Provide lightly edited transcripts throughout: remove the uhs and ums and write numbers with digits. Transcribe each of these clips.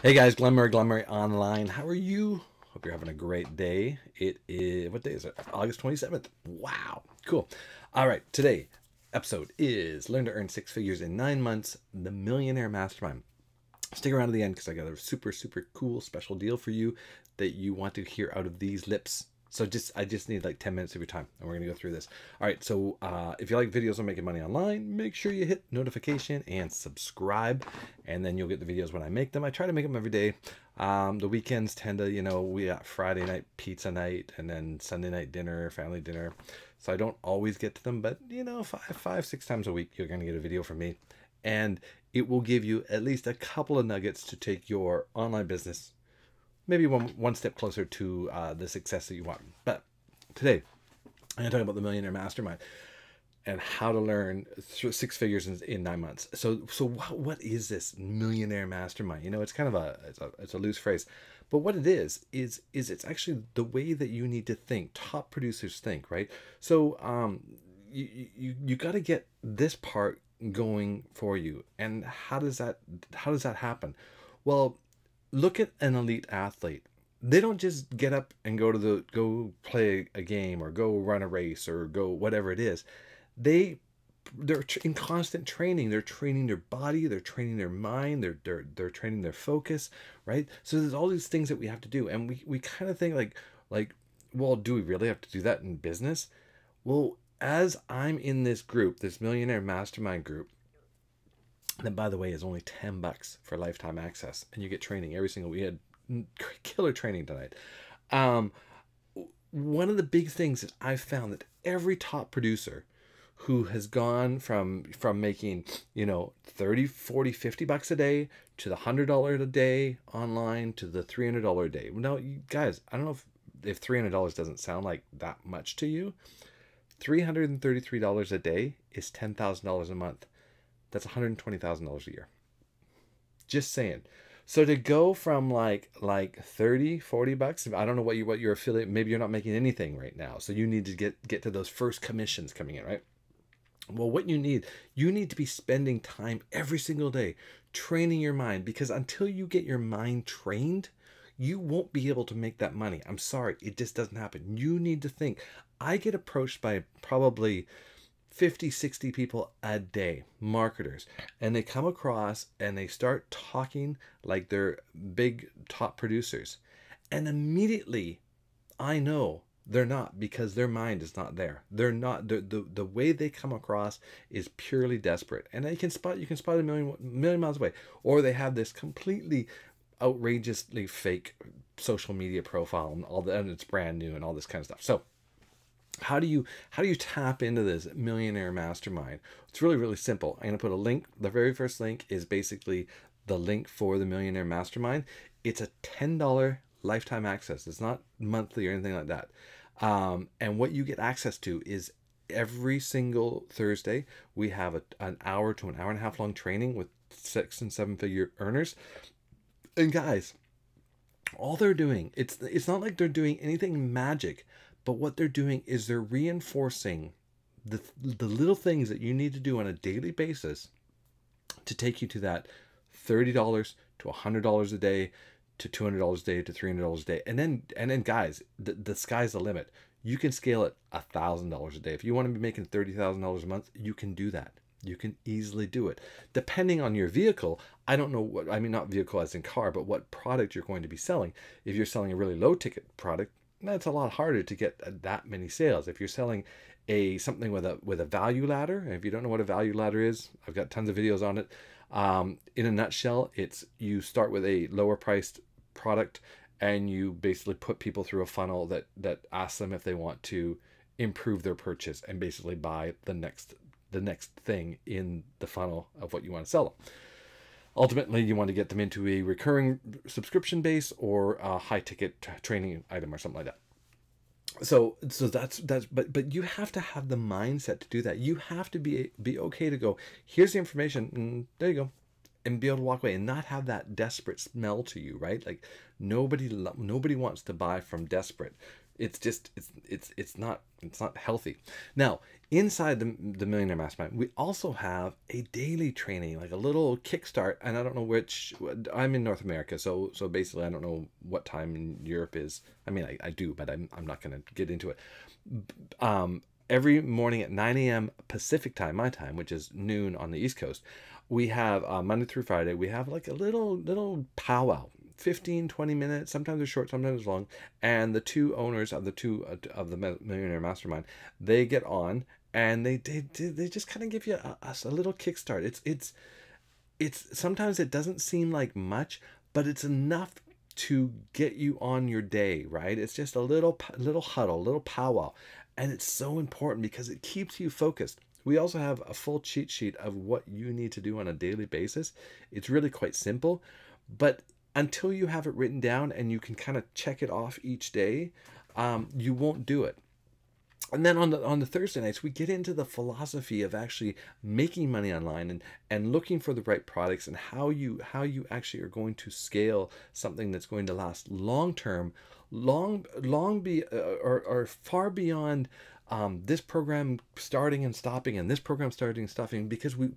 Hey guys, Glenmurray Online. How are you? Hope you're having a great day. It is, what day is it? August 27th. Wow, cool. All right, today episode is Learn to Earn Six Figures in 9 Months, the Millionaire Mastermind. Stick around to the end because I got a super, super cool special deal for you that you want to hear out of these lips. So I just need like 10 minutes of your time and we're going to go through this. All right. So if you like videos on making money online, make sure you hit notification and subscribe, and then you'll get the videos when I make them. I try to make them every day. The weekends tend to, we got Friday night pizza night and then Sunday night dinner, family dinner. So I don't always get to them, but five, 6 times a week, you're going to get a video from me, and it will give you at least a couple of nuggets to take your online business maybe one step closer to the success that you want. But today, I'm going to talk about the Millionaire Mastermind and how to learn six figures in 9 months. So what is this Millionaire Mastermind? It's kind of it's a loose phrase, but what it is it's actually the way that you need to think. Top producers think, right? So you got to get this part going for you. And how does that happen? Well, look at an elite athlete. They don't just get up and go play a game or go run a race or go whatever it is. They're in constant training. They're training their body, they're training their mind, they're training their focus, right? So there's all these things that we have to do, and we kind of think like, well, do we really have to do that in business? Well, as I'm in this group, this Millionaire Mastermind group, that, by the way, is only $10 for lifetime access, and you get training every single. We had killer training tonight. Um, One of the big things that I've found that every top producer who has gone from making 30, 40, $50 a day to the $100 a day online to the $300 a day. Now, you guys, I don't know if $300 doesn't sound like that much to you. $333 a day is $10,000 a month. That's $120,000 a year. Just saying. So to go from like 30, $40, I don't know what your affiliate, maybe you're not making anything right now. So you need to get to those first commissions coming in, right? Well, what you need to be spending time every single day training your mind, because until you get your mind trained, you won't be able to make that money. I'm sorry, it just doesn't happen. You need to think. I get approached by probably 50, 60 people a day, marketers, and they come across and they start talking like they're big top producers. And immediately I know they're not, because their mind is not there. They're not, the way they come across is purely desperate. And you can spot a million miles away. Or they have this completely outrageously fake social media profile and it's brand new and all this kind of stuff. So how do you tap into this Millionaire Mastermind? It's really, really simple. I'm going to put a link. The very first link is basically the link for the Millionaire Mastermind. It's a $10 lifetime access. It's not monthly or anything like that. And what you get access to is every single Thursday, we have an hour to an hour and a half long training with 6 and 7 figure earners. And guys, all they're doing, it's not like they're doing anything magic, but what they're doing is they're reinforcing the little things that you need to do on a daily basis to take you to that $30 to $100 a day to $200 a day to $300 a day. And then guys, the sky's the limit. You can scale it $1,000 a day. If you want to be making $30,000 a month, you can do that. You can easily do it. Depending on your vehicle, I don't know what, I mean, not vehicle as in car, but what product you're going to be selling. If you're selling a really low ticket product, that's a lot harder to get that many sales. If you're selling something with a value ladder, and if you don't know what a value ladder is, I've got tons of videos on it. In a nutshell, it's you start with a lower priced product and you basically put people through a funnel that asks them if they want to improve their purchase and basically buy the next thing in the funnel of what you want to sell them. Ultimately, you want to get them into a recurring subscription base or a high ticket training item or something like that. So that's but you have to have the mindset to do that. You have to be okay to go, here's the information, and there you go, and be able to walk away and not have that desperate smell to you, right? Like nobody wants to buy from desperate. It's just it's not healthy. Now, inside the Millionaire Mastermind, we also have a daily training, like a little kickstart. And I don't know which. I'm in North America, so basically I don't know what time in Europe is. I mean, I do, but I'm not going to get into it. Every morning at 9 a.m. Pacific time, my time, which is noon on the East Coast, we have Monday through Friday. We have like a little powwow. 15-20 minutes, sometimes they're short, sometimes they're long, and the two owners of the Millionaire Mastermind, they get on and they just kind of give you a little kickstart. It's sometimes it doesn't seem like much, but it's enough to get you on your day, right? It's just a little huddle, little powwow, and it's so important because it keeps you focused. We also have a full cheat sheet of what you need to do on a daily basis. It's really quite simple, but until you have it written down and you can kind of check it off each day, you won't do it. And then on the Thursday nights, we get into the philosophy of actually making money online and looking for the right products and how you actually are going to scale something that's going to last long term, or far beyond this program starting and stopping and this program starting and stopping, because we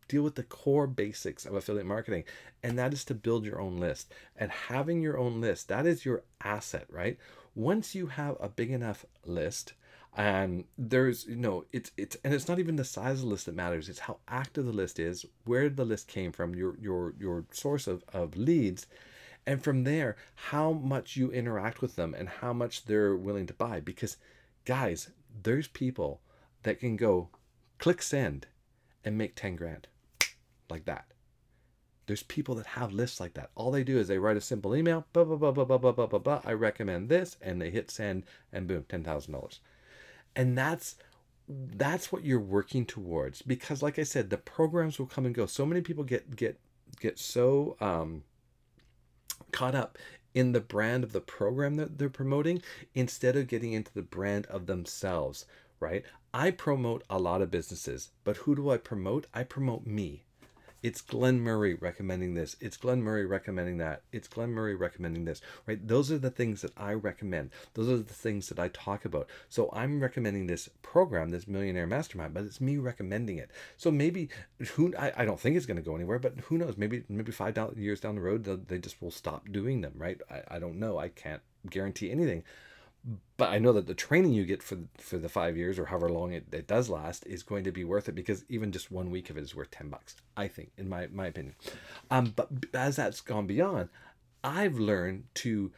deal with the core basics of affiliate marketing, and that is to build your own list. And having your own list, that is your asset, right? Once you have a big enough list, and there's it's not even the size of the list that matters, it's how active the list is, where the list came from, your source of leads, and from there how much you interact with them and how much they're willing to buy. Because guys, there's people that can go click send and make 10 grand like that. There's people that have lists like that. All they do is they write a simple email, blah, blah, blah, blah, blah, blah, blah, blah, blah. I recommend this, and they hit send, and boom, $10,000. And that's what you're working towards. Because like I said, the programs will come and go. So many people get so caught up in the brand of the program that they're promoting instead of getting into the brand of themselves, right? I promote a lot of businesses, but who do I promote? I promote me. It's Glenn Murray recommending this. It's Glenn Murray recommending that. It's Glenn Murray recommending this, right? Those are the things that I recommend. Those are the things that I talk about. So I'm recommending this program, this Millionaire Mastermind, but it's me recommending it. So maybe, I don't think it's going to go anywhere, but who knows? Maybe 5 years down the road, they just will stop doing them, right? I don't know. I can't guarantee anything. But I know that the training you get for the 5 years or however long it does last is going to be worth it, because even just 1 week of it is worth $10, I think, in my opinion. But as that's gone beyond, I've learned to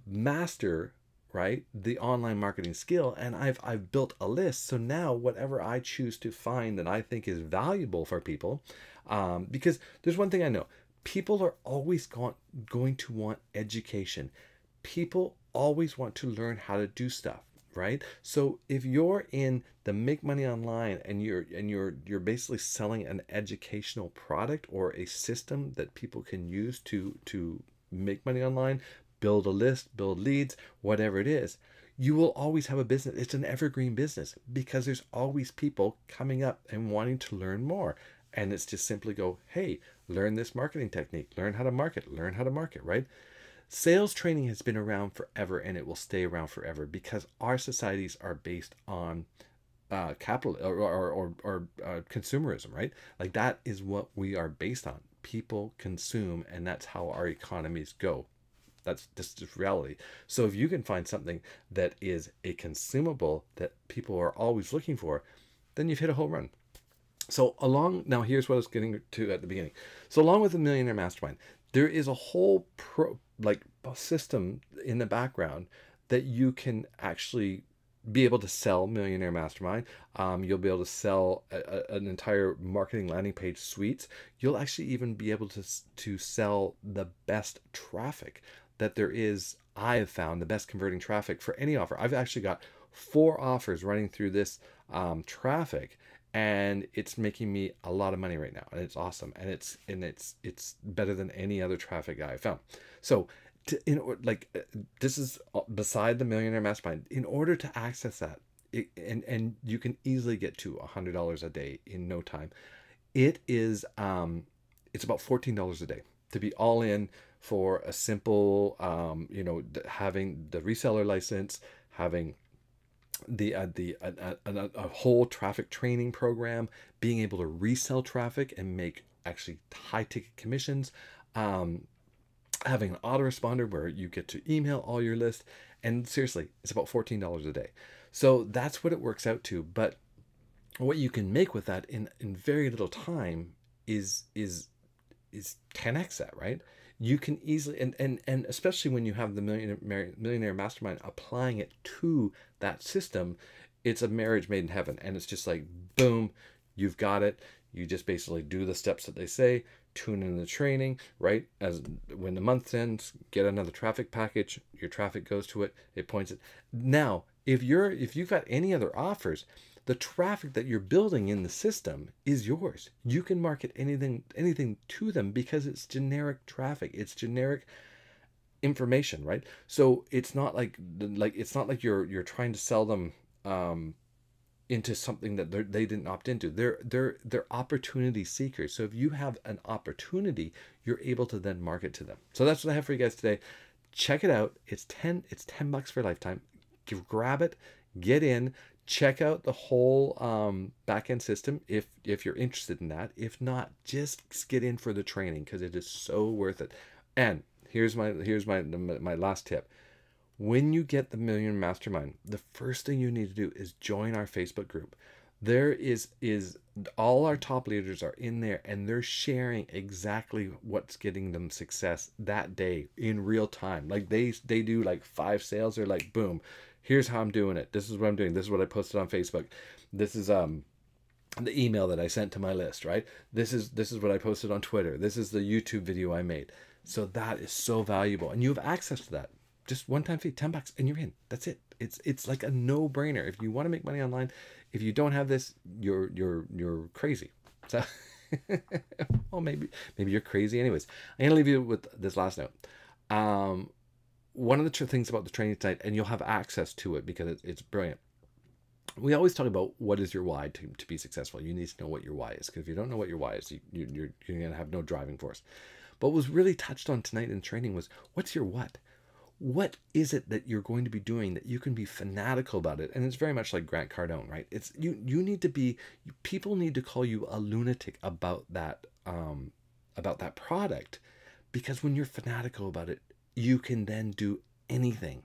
master, right, the online marketing skill, and I've built a list. So now whatever I choose to find that I think is valuable for people, because there's one thing I know, people are always going to want education. People always want to learn how to do stuff, right? So if you're in the make money online and you're basically selling an educational product or a system that people can use to make money online, build a list, build leads, whatever it is, you will always have a business. It's an evergreen business because there's always people coming up and wanting to learn more. And it's just simply go, hey, learn this marketing technique, learn how to market, right? Sales training has been around forever, and it will stay around forever because our societies are based on capital or consumerism, right? Like that is what we are based on. People consume, and that's how our economies go. That's just reality. So if you can find something that is a consumable that people are always looking for, then you've hit a home run. So now here's what I was getting to at the beginning. So along with the Millionaire Mastermind, there is a whole system in the background that you can actually be able to sell Millionaire Mastermind. You'll be able to sell an entire marketing landing page suites. You'll actually even be able to sell the best traffic that there is. I have found the best converting traffic for any offer. I've actually got 4 offers running through this traffic, and it's making me a lot of money right now, and it's awesome, and it's better than any other traffic I found. So this is beside the Millionaire Mastermind. In order to access that, and you can easily get to $100 a day in no time. It is it's about $14 a day. to be all in for a simple, having the reseller license, having a whole traffic training program, being able to resell traffic and make actually high ticket commissions, having an autoresponder where you get to email all your list, and seriously, it's about $14 a day. So that's what it works out to. But what you can make with that in very little time is 10x that, right? You can easily, and especially when you have the millionaire mastermind applying it to that system, it's a marriage made in heaven. And it's just like, boom, you've got it. You just basically do the steps that they say, tune in the training, right? As when the month ends, get another traffic package, your traffic goes to it, it points it. Now, if you've got any other offers, the traffic that you're building in the system is yours. You can market anything to them because it's generic traffic. It's generic information, right? So it's not like you're trying to sell them into something that they didn't opt into. They're opportunity seekers. So if you have an opportunity, you're able to then market to them. So that's what I have for you guys today. Check it out. It's $10 for a lifetime. Grab it, get in, check out the whole back-end system if you're interested in that. If not, just get in for the training because it is so worth it. And here's my last tip. When you get the Million Mastermind, the first thing you need to do is join our Facebook group. There is all our top leaders are in there, and they're sharing exactly what's getting them success that day in real time. Like they do like 5 sales. They're like, boom, here's how I'm doing it. This is what I'm doing. This is what I posted on Facebook. This is the email that I sent to my list, right? This is what I posted on Twitter. This is the YouTube video I made. So that is so valuable, and you have access to that. Just one-time fee, $10, and you're in. That's it. It's like a no-brainer. If you want to make money online, if you don't have this, you're crazy. So, well, maybe you're crazy. Anyways, I'm gonna leave you with this last note. One of the things about the training tonight, and you'll have access to it because it's brilliant. We always talk about what is your why to be successful. You need to know what your why is, because if you don't know what your why is, you're gonna have no driving force. But what was really touched on tonight in training was, what's your what? What is it that you're going to be doing that you can be fanatical about it? And it's very much like Grant Cardone, right? It's you need to be, people need to call you a lunatic about that product, because when you're fanatical about it, you can then do anything,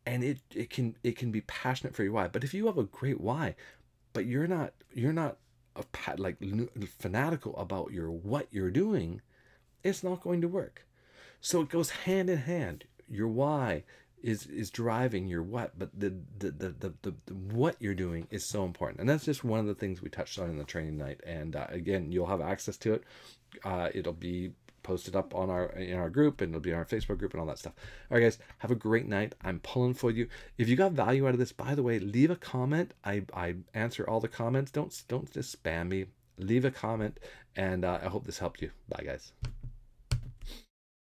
and it can be passionate for your why. But if you have a great why, but you're not fanatical about what you're doing, it's not going to work. So it goes hand in hand. Your why is driving your what, but the what you're doing is so important. And that's just one of the things we touched on in the training night. And again, you'll have access to it. It'll be posted up on in our group, and it'll be in our Facebook group and all that stuff. All right, guys, have a great night. I'm pulling for you. If you got value out of this, by the way, leave a comment. I answer all the comments. Don't just spam me. Leave a comment, and I hope this helped you. Bye, guys.